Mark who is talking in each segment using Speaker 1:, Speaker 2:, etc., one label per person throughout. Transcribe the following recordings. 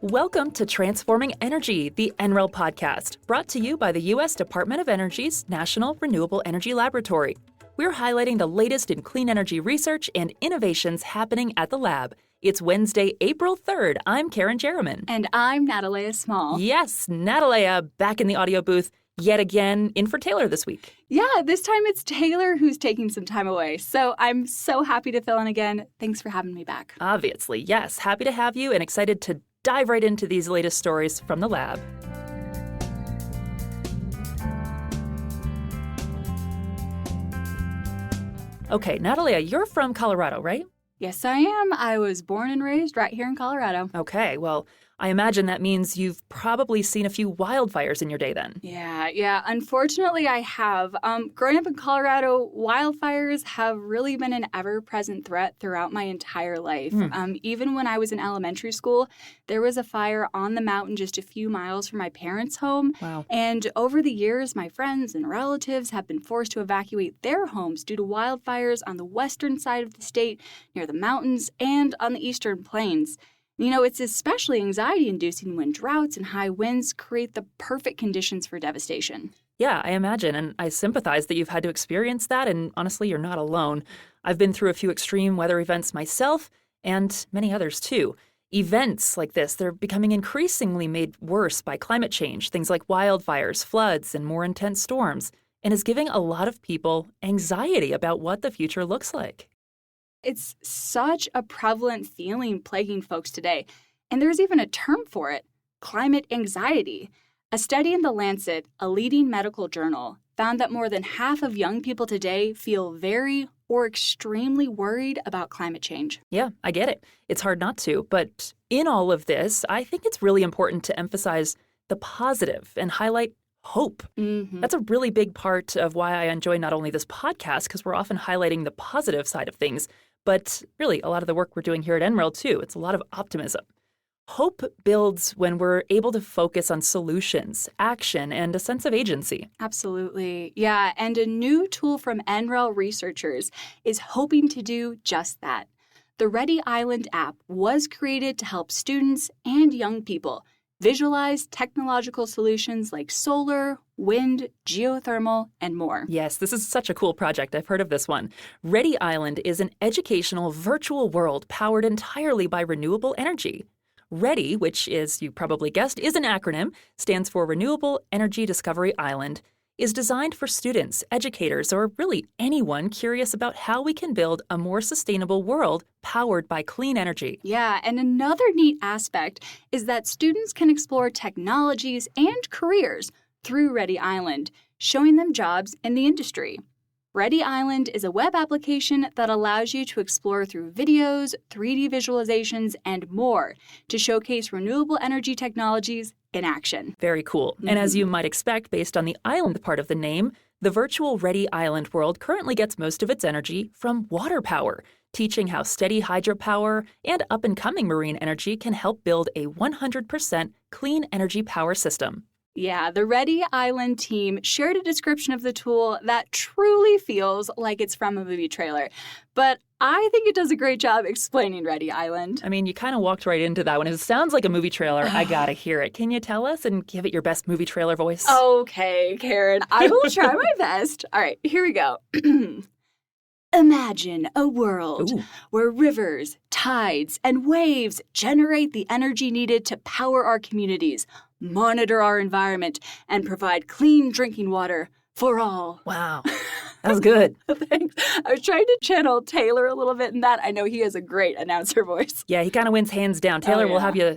Speaker 1: Welcome to Transforming Energy, the NREL podcast, brought to you by the U.S. Department of Energy's National Renewable Energy Laboratory. We're highlighting the latest in clean energy research and innovations happening at the lab. It's Wednesday, April 3rd. I'm Karen Jerriman.
Speaker 2: And I'm Natalia Small.
Speaker 1: Yes, Natalia, back in the audio booth, yet again, in for Taylor this week.
Speaker 2: Yeah, this time it's Taylor who's taking some time away. So I'm so happy to fill in again. Thanks for having me back.
Speaker 1: Obviously, yes. Happy to have you and excited to dive right into these latest stories from the lab. Okay, Natalia, you're from Colorado, right?
Speaker 2: Yes, I am. I was born and raised right here in Colorado.
Speaker 1: Okay, well, I imagine that means you've probably seen a few wildfires in your day then.
Speaker 2: Yeah. Unfortunately, I have. Growing up in Colorado, wildfires have really been an ever-present threat throughout my entire life. Even when I was in elementary school, there was a fire on the mountain just a few miles from my parents' home.
Speaker 1: Wow.
Speaker 2: And over the years, my friends and relatives have been forced to evacuate their homes due to wildfires on the western side of the state, near the mountains, and on the eastern plains. You know, it's especially anxiety-inducing when droughts and high winds create the perfect conditions for devastation.
Speaker 1: Yeah, I imagine, and I sympathize that you've had to experience that, and honestly, you're not alone. I've been through a few extreme weather events myself, and many others too. Events like this, they're becoming increasingly made worse by climate change, things like wildfires, floods, and more intense storms, and is giving a lot of people anxiety about what the future looks like.
Speaker 2: It's such a prevalent feeling plaguing folks today, and there's even a term for it, climate anxiety. A study in The Lancet, a leading medical journal, found that more than half of young people today feel very or extremely worried about climate change.
Speaker 1: Yeah, I get it. It's hard not to, but in all of this, I think it's really important to emphasize the positive and highlight hope. That's a really big part of why I enjoy not only this podcast, because we're often highlighting the positive side of things, but really a lot of the work we're doing here at NREL too. It's a lot of optimism. Hope builds when we're able to focus on solutions, action, and a sense of agency.
Speaker 2: Absolutely. Yeah, and a new tool from NREL researchers is hoping to do just that. The Ready Island app was created to help students and young people visualize technological solutions like solar, wind, geothermal, and more.
Speaker 1: Yes, this is such a cool project. I've heard of this one. Ready Island is an educational virtual world powered entirely by renewable energy. READY, which is, you probably guessed, is an acronym, stands for Renewable Energy Discovery Island, is designed for students, educators, or really anyone curious about how we can build a more sustainable world powered by clean energy.
Speaker 2: Yeah, and another neat aspect is that students can explore technologies and careers through Ready Island, showing them jobs in the industry. Ready Island is a web application that allows you to explore through videos, 3D visualizations, and more to showcase renewable energy technologies in action.
Speaker 1: Very cool. And as you might expect, based on the island part of the name, the virtual Ready Island world currently gets most of its energy from water power, teaching how steady hydropower and up-and-coming marine energy can help build a 100% clean energy power system.
Speaker 2: Yeah, the Ready Island team shared a description of the tool that truly feels like it's from a movie trailer. But I think it does a great job explaining Ready Island.
Speaker 1: I mean, you kind of walked right into that one. It sounds like a movie trailer. I gotta hear it. Can you tell us and give it your best movie trailer voice?
Speaker 2: Okay, Karen, I will try my best. All right, here we go. Imagine a world where rivers, tides, and waves generate the energy needed to power our communities, monitor our environment, and provide clean drinking water for all.
Speaker 1: Wow, that was good.
Speaker 2: Thanks. I was trying to channel Taylor a little bit in that. I know he has a great announcer voice.
Speaker 1: Yeah, he kind of wins hands down. Taylor,
Speaker 2: yeah.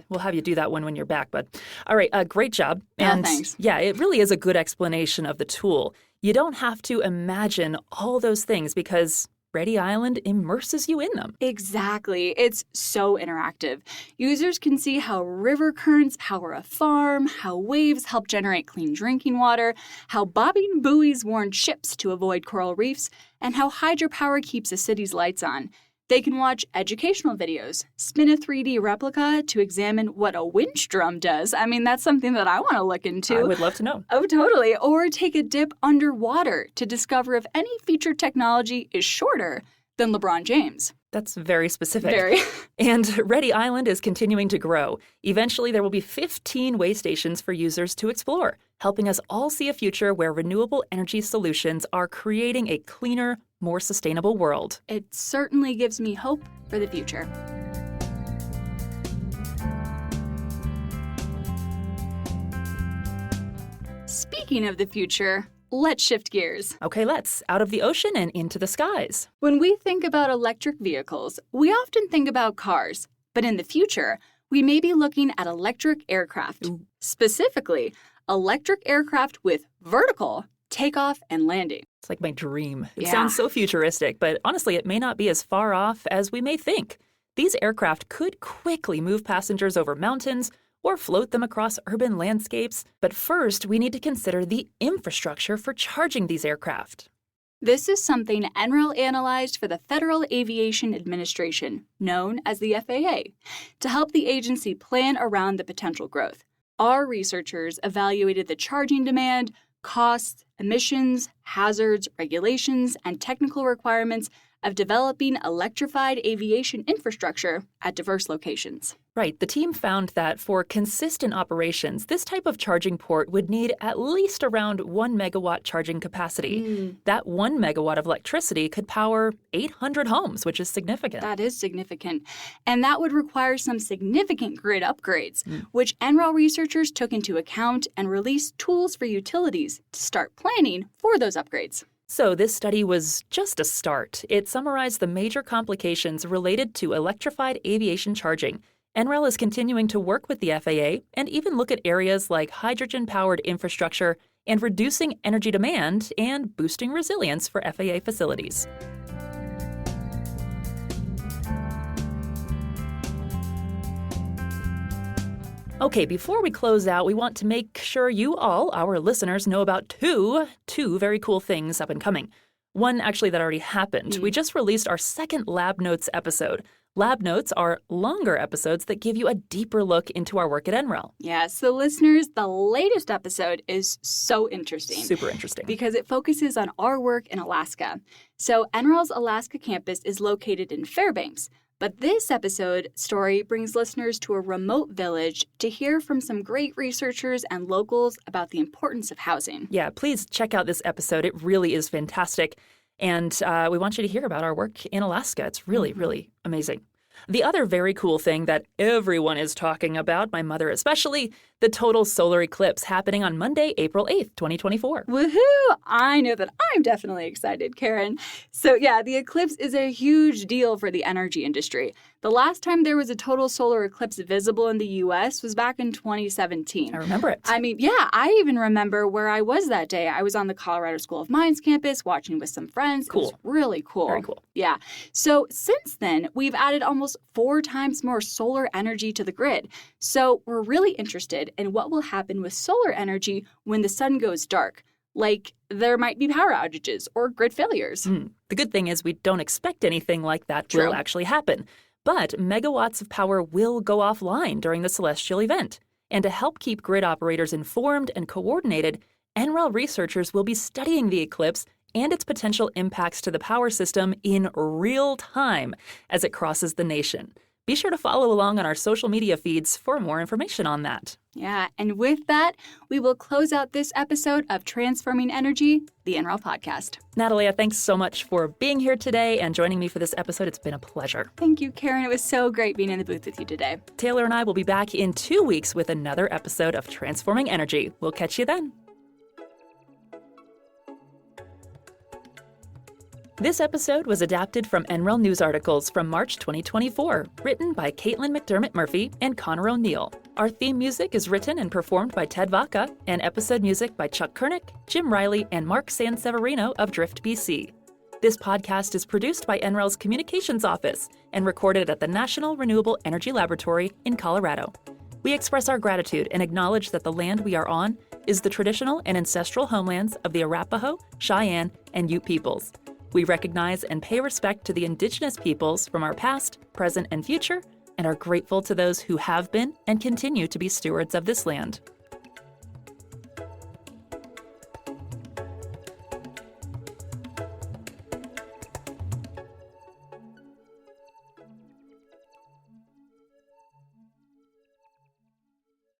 Speaker 1: we'll have you do that one when you're back. But all right, great job.
Speaker 2: And thanks.
Speaker 1: Yeah, it really is a good explanation of the tool. You don't have to imagine all those things because Ready Island immerses you in them.
Speaker 2: Exactly. It's so interactive. Users can see how river currents power a farm, how waves help generate clean drinking water, how bobbing buoys warn ships to avoid coral reefs, and how hydropower keeps a city's lights on. They can watch educational videos, spin a 3D replica to examine what a winch drum does. I mean, that's something that I want to look into.
Speaker 1: I would love to know.
Speaker 2: Oh, totally. Or take a dip underwater to discover if any featured technology is shorter than LeBron James.
Speaker 1: That's very specific.
Speaker 2: Very.
Speaker 1: And Ready Island is continuing to grow. Eventually, there will be 15 way stations for users to explore, helping us all see a future where renewable energy solutions are creating a cleaner, more sustainable world.
Speaker 2: It certainly gives me hope for the future. Speaking of the future, let's shift gears.
Speaker 1: Okay, let's. Out of the ocean and into the skies.
Speaker 2: When we think about electric vehicles, we often think about cars. But in the future, we may be looking at electric aircraft.
Speaker 1: Ooh.
Speaker 2: Specifically, electric aircraft with vertical takeoff and landing.
Speaker 1: It's like my dream. It
Speaker 2: Yeah.
Speaker 1: sounds so futuristic, but honestly, it may not be as far off as we may think. These aircraft could quickly move passengers over mountains or float them across urban landscapes. But first, we need to consider the infrastructure for charging these aircraft.
Speaker 2: This is something NREL analyzed for the Federal Aviation Administration, known as the FAA, to help the agency plan around the potential growth. Our researchers evaluated the charging demand, costs, emissions, hazards, regulations, and technical requirements of developing electrified aviation infrastructure at diverse locations.
Speaker 1: Right, the team found that for consistent operations, this type of charging port would need at least around 1 megawatt charging capacity. That 1 megawatt of electricity could power 800 homes, which is significant.
Speaker 2: That is significant. And that would require some significant grid upgrades, which NREL researchers took into account and released tools for utilities to start planning for those upgrades.
Speaker 1: So this study was just a start. It summarized the major complications related to electrified aviation charging. NREL is continuing to work with the FAA and even look at areas like hydrogen-powered infrastructure and reducing energy demand and boosting resilience for FAA facilities. Okay, before we close out, we want to make sure you all, our listeners, know about two very cool things up and coming. One actually that already happened. We just released our second Lab Notes episode. Lab Notes are longer episodes that give you a deeper look into our work at NREL.
Speaker 2: Yeah, so listeners, the latest episode is so interesting.
Speaker 1: Super interesting.
Speaker 2: Because it focuses on our work in Alaska. So NREL's Alaska campus is located in Fairbanks. But this episode story brings listeners to a remote village to hear from some great researchers and locals about the importance of housing.
Speaker 1: Yeah, please check out this episode. It really is fantastic. And we want you to hear about our work in Alaska. It's really, really amazing. The other very cool thing that everyone is talking about, my mother especially, the total solar eclipse happening on Monday, April 8th, 2024.
Speaker 2: Woohoo! I know that I'm definitely excited, Karen. So yeah, the eclipse is a huge deal for the energy industry. The last time there was a total solar eclipse visible in the U.S. was back in 2017.
Speaker 1: I remember it.
Speaker 2: I mean, yeah, I even remember where I was that day. I was on the Colorado School of Mines campus watching with some friends.
Speaker 1: Cool.
Speaker 2: It was really cool.
Speaker 1: Very cool.
Speaker 2: Yeah. So since then, we've added almost 4 times more solar energy to the grid. So we're really interested in what will happen with solar energy when the sun goes dark. Like, there might be power outages or grid failures.
Speaker 1: The good thing is we don't expect anything like that
Speaker 2: True.
Speaker 1: will actually happen. But megawatts of power will go offline during the celestial event. And to help keep grid operators informed and coordinated, NREL researchers will be studying the eclipse and its potential impacts to the power system in real time as it crosses the nation. Be sure to follow along on our social media feeds for more information on that.
Speaker 2: Yeah, and with that, we will close out this episode of Transforming Energy, the NREL podcast.
Speaker 1: Natalia, thanks so much for being here today and joining me for this episode. It's been a pleasure.
Speaker 2: Thank you, Karen. It was so great being in the booth with you today.
Speaker 1: Taylor and I will be back in 2 weeks with another episode of Transforming Energy. We'll catch you then. This episode was adapted from NREL news articles from March 2024, written by Caitlin McDermott Murphy and Connor O'Neill. Our theme music is written and performed by Ted Vaca, and episode music by Chuck Kernick, Jim Riley, and Mark Sanseverino of Drift BC. This podcast is produced by NREL's Communications Office and recorded at the National Renewable Energy Laboratory in Colorado. We express our gratitude and acknowledge that the land we are on is the traditional and ancestral homelands of the Arapaho, Cheyenne, and Ute peoples. We recognize and pay respect to the Indigenous peoples from our past, present, and future, and are grateful to those who have been and continue to be stewards of this land.